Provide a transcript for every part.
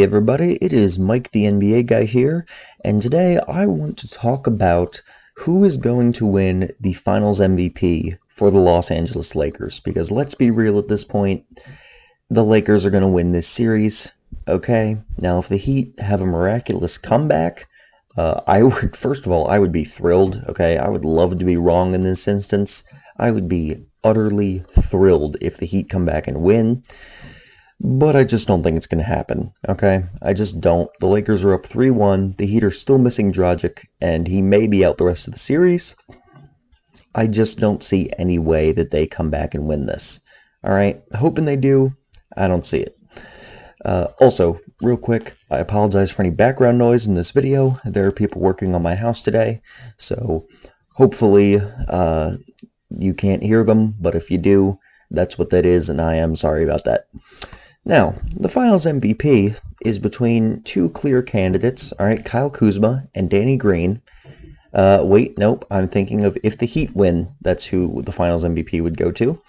everybody, it is Mike the NBA guy here, and today I want to talk about who is going to win the Finals MVP for the Los Angeles Lakers, because let's be real at this point, the Lakers are going to win this series, okay? Now, if the Heat have a miraculous comeback, first of all, I would be thrilled, okay? I would love to be wrong in this instance. I would be utterly thrilled if the Heat come back and win. But I just don't think it's going to happen, okay? I just don't. The Lakers are up 3-1. The Heat are still missing Dragic, and he may be out the rest of the series. I just don't see any way that they come back and win this. All right? Hoping they do. I don't see it. Also, real quick, I apologize for any background noise in this video. There are people working on my house today, so hopefully you can't hear them, but if you do, that's what that is, and I am sorry about that. Now, the Finals MVP is between two clear candidates, all right, Kyle Kuzma and Danny Green. Wait, nope, I'm thinking of if the Heat win, that's who the Finals MVP would go to.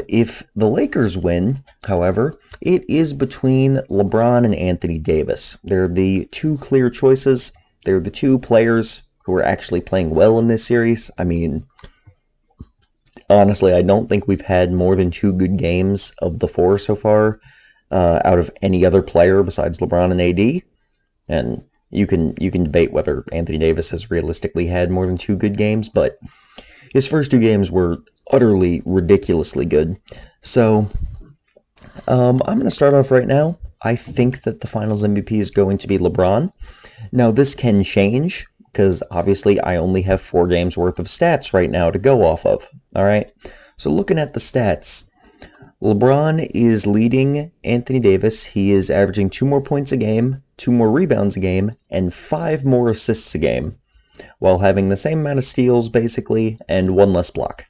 If the Lakers win, however, it is between LeBron and Anthony Davis. They're the two clear choices. They're the two players who are actually playing well in this series. I mean, honestly, I don't think we've had more than 2 good games of the 4 so far out of any other player besides LeBron and AD. And you can debate whether Anthony Davis has realistically had more than 2 good games, but his first 2 games were utterly ridiculously good. So I'm going to start off right now. I think that the Finals MVP is going to be LeBron. Now, this can change, because obviously I only have 4 games worth of stats right now to go off of, all right? So looking at the stats, LeBron is leading Anthony Davis. He is averaging 2 more points a game, 2 more rebounds a game, and 5 more assists a game, while having the same amount of steals, basically, and 1 less block.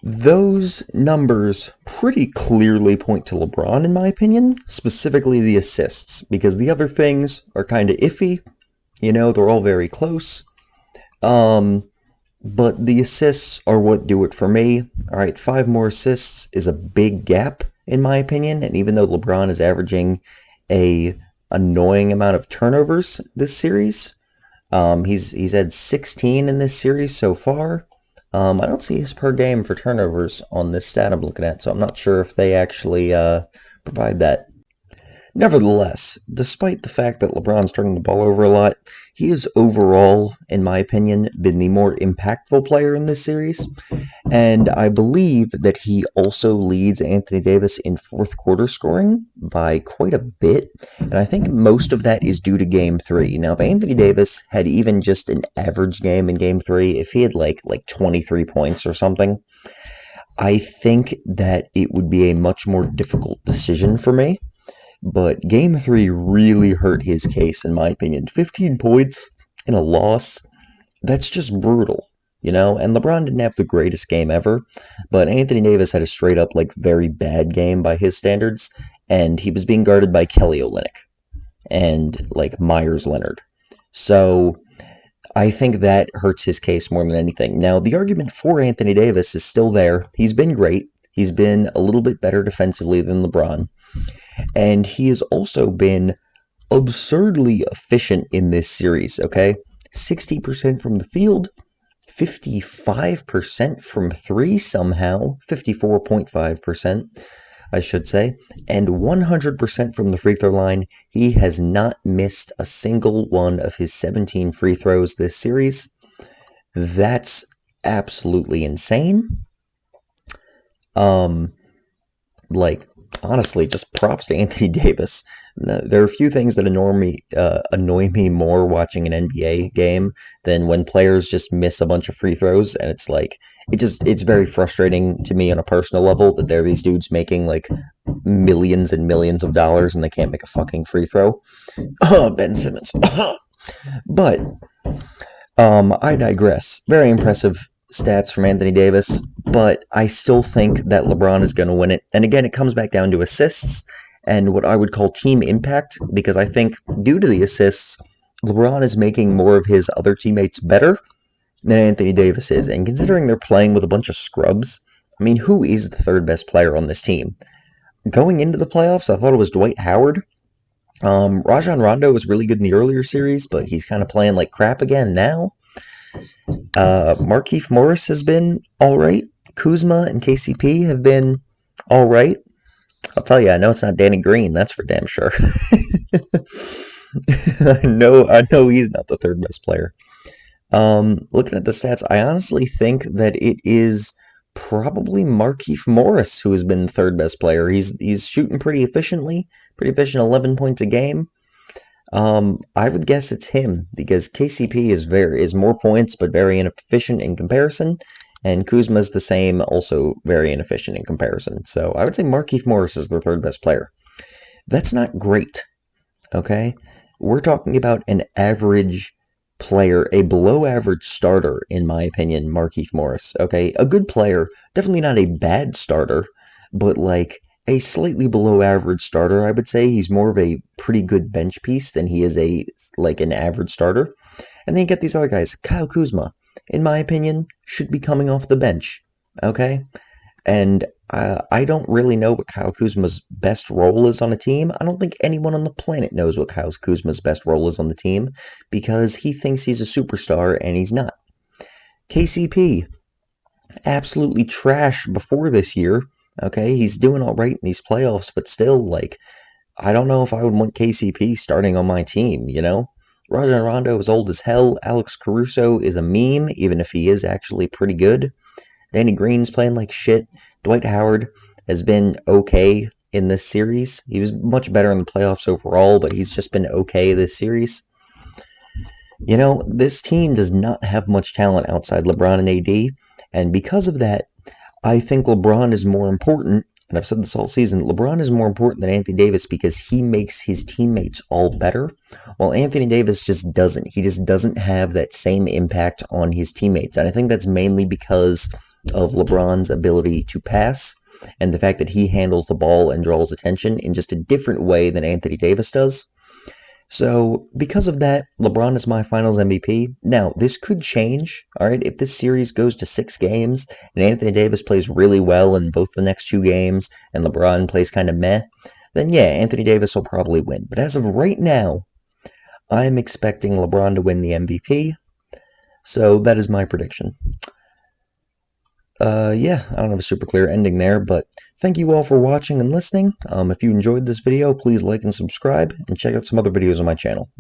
Those numbers pretty clearly point to LeBron, in my opinion, specifically the assists, because the other things are kind of iffy. You know, they're all very close. But the assists are what do it for me. All right, 5 more assists is a big gap, in my opinion. And even though LeBron is averaging a annoying amount of turnovers this series, he's had 16 in this series so far. I don't see his per game for turnovers on this stat I'm looking at, so I'm not sure if they actually provide that. Nevertheless, despite the fact that LeBron's turning the ball over a lot, he has overall, in my opinion, been the more impactful player in this series, and I believe that he also leads Anthony Davis in fourth quarter scoring by quite a bit, and I think most of that is due to Game 3. Now, if Anthony Davis had even just an average game in Game 3, if he had like 23 points or something, I think that it would be a much more difficult decision for me. But Game 3 really hurt his case, in my opinion. 15 points in a loss, that's just brutal, you know? And LeBron didn't have the greatest game ever, but Anthony Davis had a straight-up, very bad game by his standards, and he was being guarded by Kelly Olynyk and, Myers Leonard. So I think that hurts his case more than anything. Now, the argument for Anthony Davis is still there. He's been great. He's been a little bit better defensively than LeBron. And he has also been absurdly efficient in this series, okay? 60% from the field, 55% from 3 somehow, 54.5%, I should say, and 100% from the free throw line. He has not missed a single one of his 17 free throws this series. That's absolutely insane. Honestly, just props to Anthony Davis. There are a few things that annoy me more watching an NBA game than when players just miss a bunch of free throws, and it's very frustrating to me on a personal level that there are these dudes making millions and millions of dollars and they can't make a fucking free throw. Ben Simmons. But I digress. Very impressive stats from Anthony Davis, but I still think that LeBron is going to win it. And again, it comes back down to assists and what I would call team impact, because I think due to the assists, LeBron is making more of his other teammates better than Anthony Davis is. And considering they're playing with a bunch of scrubs, I mean, who is the third best player on this team? Going into the playoffs, I thought it was Dwight Howard. Rajon Rondo was really good in the earlier series, but he's kind of playing like crap again now. Markieff Morris has been all right. Kuzma and KCP have been all right. I'll tell you, I know it's not Danny Green. That's for damn sure. I know he's not the third best player. Looking at the stats, I honestly think that it is probably Markieff Morris who has been the third best player. He's shooting pretty efficiently, pretty efficient, 11 points a game. I would guess it's him because KCP is more points but very inefficient in comparison, and Kuzma's the same, also very inefficient in comparison. So I would say Markieff Morris is the third best player. That's not great, okay? We're talking about an average player, a below average starter, in my opinion, Markieff Morris, okay? A good player, definitely not a bad starter, but like a slightly below average starter, I would say. He's more of a pretty good bench piece than he is an average starter. And then you get these other guys. Kyle Kuzma, in my opinion, should be coming off the bench, okay? And I don't really know what Kyle Kuzma's best role is on a team. I don't think anyone on the planet knows what Kyle Kuzma's best role is on the team because he thinks he's a superstar and he's not. KCP, absolutely trash before this year. Okay, he's doing all right in these playoffs, but still, like, I don't know if I would want KCP starting on my team, you know? Rajon Rondo is old as hell. Alex Caruso is a meme, even if he is actually pretty good. Danny Green's playing like shit. Dwight Howard has been okay in this series. He was much better in the playoffs overall, but he's just been okay this series. You know, this team does not have much talent outside LeBron and AD, and because of that, I think LeBron is more important, and I've said this all season, LeBron is more important than Anthony Davis because he makes his teammates all better, while Anthony Davis just doesn't. He just doesn't have that same impact on his teammates, and I think that's mainly because of LeBron's ability to pass and the fact that he handles the ball and draws attention in just a different way than Anthony Davis does. So, because of that, LeBron is my finals MVP. Now, this could change, alright? If this series goes to 6 games and Anthony Davis plays really well in both the next 2 games and LeBron plays kind of meh, then yeah, Anthony Davis will probably win. But as of right now, I'm expecting LeBron to win the MVP. So, that is my prediction. Yeah, I don't have a super clear ending there, but thank you all for watching and listening. If you enjoyed this video, please like and subscribe, and check out some other videos on my channel.